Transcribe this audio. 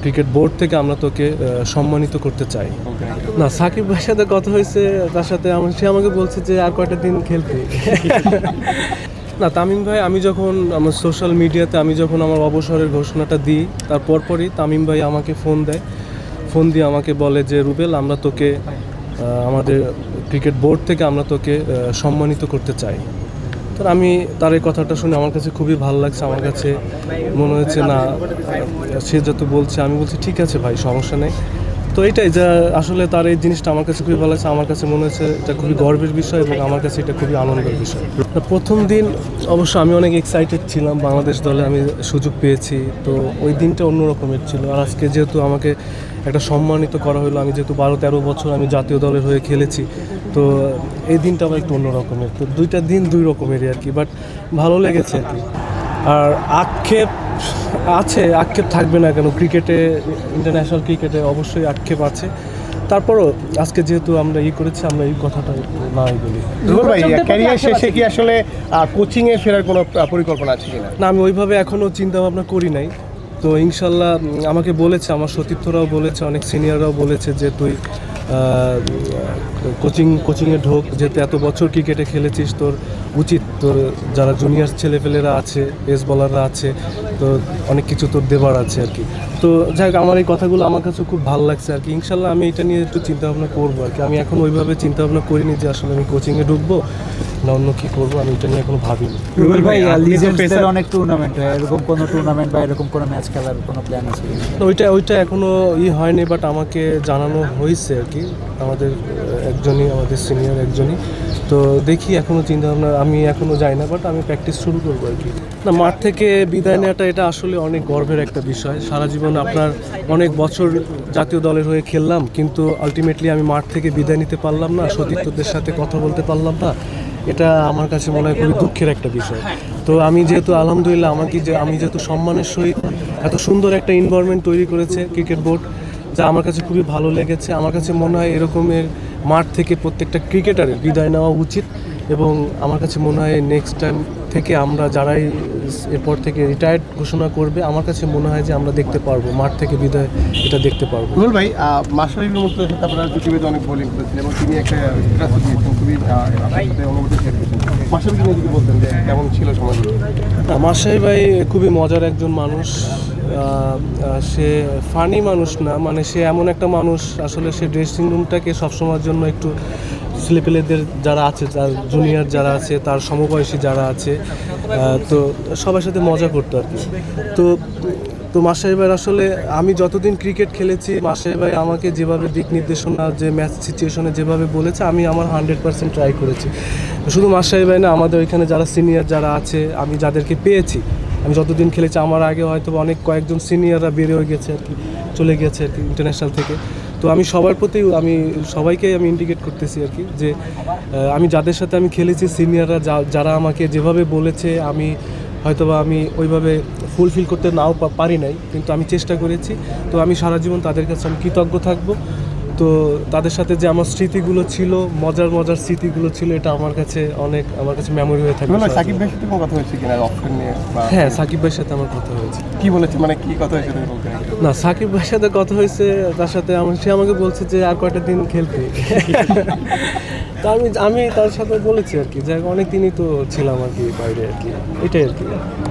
Cricket board থেকে আমরা তোকে সম্মানিত করতে চাই। না, সাকিব ভাইয়ের সাথে কথা হয়েছে, তার সাথে সে আমাকে বলছে যে আর কয়টা দিন খেলতে। না, তামিম ভাই, আমি যখন আমার সোশ্যাল মিডিয়াতে আমি যখন আমার অবসরের ঘোষণাটা দিই তার পরপরই তামিম ভাই আমাকে ফোন দেয়। ফোন দিয়ে আমাকে বলে যে রুবেল, আমরা তোকে আমাদের ক্রিকেট বোর্ড থেকে আমরা তোকে সম্মানিত করতে চাই। তো আমি তার এই কথাটা শুনে আমার কাছে খুবই ভালো লাগছে। আমার কাছে মনে হয়েছে না, সে যত বলছে আমি বলছি ঠিক আছে ভাই, সমস্যা নেই। তো এটাই যা আসলে তার এই জিনিসটা আমার কাছে খুবই ভালো লাগছে। আমার কাছে মনে হচ্ছে এটা খুবই গর্বের বিষয় এবং আমার কাছে এটা খুবই আনন্দের বিষয়। প্রথম দিন অবশ্য আমি অনেক এক্সাইটেড ছিলাম, বাংলাদেশ দলে আমি সুযোগ পেয়েছি, তো ওই দিনটা অন্য রকমের ছিল। আর আজকে যেহেতু আমাকে একটা সম্মানিত করা হলো, আমি যেহেতু 12-13 বছর আমি জাতীয় দলের হয়ে খেলেছি, তো এই দিনটা আমার একটু অন্য রকমের। তো দুইটা দিন দুই রকমেরই আর কি, বাট ভালো লেগেছে আর কি। আর আক্ষেপ আছে, আক্ষেপ থাকবে না কেন? ক্রিকেটে, ইন্টারন্যাশনাল ক্রিকেটে অবশ্যই আক্ষেপ আছে। তারপরও আজকে যেহেতু আমরা করেছি, আমরা এই কথাটা নাই বলি। ভাই, ক্যারিয়ার শেষে কি আসলে কোচিংয়ে ফেরার কোনো পরিকল্পনা আছে কিনা? না, আমি ওইভাবে এখনও চিন্তা ভাবনা করি নাই। তো ইনশাল্লাহ আমাকে বলেছে, আমার সতীর্থরাও বলেছে, অনেক সিনিয়ররাও বলেছে যে তুই কোচিংয়ে ঢোক, যেহেতু এত বছর ক্রিকেটে খেলেছিস, তোর উচিত, তোর যারা জুনিয়র ছেলেপেলেরা আছে, পেস বলাররা আছে, তো অনেক কিছু তোর দেবার আছে আর কি। তো যাই হোক, আমার এই কথাগুলো আমার কাছে খুব ভালো লাগছে আর কি। ইনশাল্লাহ আমি এটা নিয়ে একটু চিন্তাভাবনা করবো আর কি। আমি এখন ওইভাবে চিন্তাভাবনা করিনি যে আসলে আমি কোচিংয়ে ঢুকবো না অন্য কী করবো, আমি এটা নিয়ে এখনো ভাবিনি। রুবেল ভাই, লিজেন্ডসদের অনেক টুর্নামেন্ট হয়, এরকম কোনো টুর্নামেন্ট বা এরকম কোনো ম্যাচ খেলার কোনো প্ল্যান আছে? ওইটা এখনও হয়নি, বাট আমাকে জানানো হয়েছে আর কি, আমাদের আমাদের সিনিয়র একজনই। তো দেখি, এখনও চিন্তাভাবনা, আমি এখনও যাই না, বাট আমি প্র্যাকটিস শুরু করবো আর কি। না, মাঠ থেকে বিদায় নেওয়াটা এটা আসলে অনেক গর্বের একটা বিষয়। সারা জীবন আপনার অনেক বছর জাতীয় দলের হয়ে খেললাম, কিন্তু আলটিমেটলি আমি মাঠ থেকে বিদায় নিতে পারলাম না, সতীর্থদের সাথে কথা বলতে পারলাম না। এটা আমার কাছে মনে হয় খুবই দুঃখের একটা বিষয়। তো আমি যেহেতু আলহামদুলিল্লাহ আমি যেহেতু সম্মানের সহিত এত সুন্দর একটা এনভায়রনমেন্ট তৈরি করেছে ক্রিকেট বোর্ড, যা আমার কাছে খুবই ভালো লেগেছে। আমার কাছে মনে হয় এরকমের মাঠ থেকে প্রত্যেকটা ক্রিকেটারের বিদায় নেওয়া উচিত, এবং আমার কাছে মনে হয় নেক্সট টাইম থেকে আমরা যারাই এরপর থেকে রিটায়ার্ড ঘোষণা করবে, আমার কাছে মনে হয় যে আমরা দেখতে পারবো মাঠ থেকে বিদায়, এটা দেখতে পারবো। রুবেল ভাই, মাশরাফির মুর্তজার সাথে আপনারা প্রতিবেদন অনেক বোলিং করেছেন এবং তিনি একটা খুবই অনুভূতি শেয়ার করেছেন। মাশরাফি নিয়ে যদি বলতেন যে কেমন ছিল সময়গুলো? মাশরাফি ভাই খুবই মজার একজন মানুষ। সে ফানি মানুষ না, মানে সে এমন একটা মানুষ, আসলে সে ড্রেসিং রুমটাকে সবসময়ের জন্য একটু ছেলেপেলেদের যারা আছে, তার জুনিয়র যারা আছে, তার সমবয়সী যারা আছে, তো সবার সাথে মজা করতো আর কি। তো মাশরাফি ভাই আসলে, আমি যতদিন ক্রিকেট খেলেছি, মাশরাফি ভাই আমাকে যেভাবে দিক নির্দেশনা, যে ম্যাচ সিচুয়েশনে যেভাবে বলেছে, আমি আমার 100% ট্রাই করেছি। শুধু মাশরাফি ভাই না, আমাদের ওইখানে যারা সিনিয়র যারা আছে, আমি যাদেরকে পেয়েছি, আমি যতদিন খেলেছি, আমার আগে হয়তো অনেক কয়েকজন সিনিয়ররা বেড়ে হয়ে গেছে আর কি, চলে গেছে আর কি ইন্টারন্যাশনাল থেকে। তো আমি সবার প্রতি, আমি সবাইকেই আমি ইন্ডিকেট করতেছি আর কি, যে আমি যাদের সাথে আমি খেলেছি, সিনিয়ররা যারা আমাকে যেভাবে বলেছে, হয়তোবা আমি ওইভাবে ফুলফিল করতে নাও পারি নাই, কিন্তু আমি চেষ্টা করেছি। তো আমি সারা জীবন তাদের কাছে আমি কৃতজ্ঞ থাকবো। তো তাদের সাথে যে আমার স্মৃতিগুলো ছিল, মজার স্মৃতিগুলো ছিল, এটা আমার কাছে মেমোরি হয়ে থাকবে। সাকিব ভাইয়ের সাথে কোনো কথা হয়েছে কিনা অপশন নিয়ে? হ্যাঁ, সাকিব ভাইয়ের সাথে আমার কথা হয়েছে। কি বলেছে, মানে কি কথা হয়েছে বলতে? না, সাকিব ভাইয়ের সাথে কথা হয়েছে, তার সাথে সে আমাকে বলছে যে আর কয়টা দিন খেলতে। তো আমি তার সাথে বলেছি আর কি, যে অনেক দিনই তো ছিলাম আর কি বাইরে আর কি, এটাই আর কি।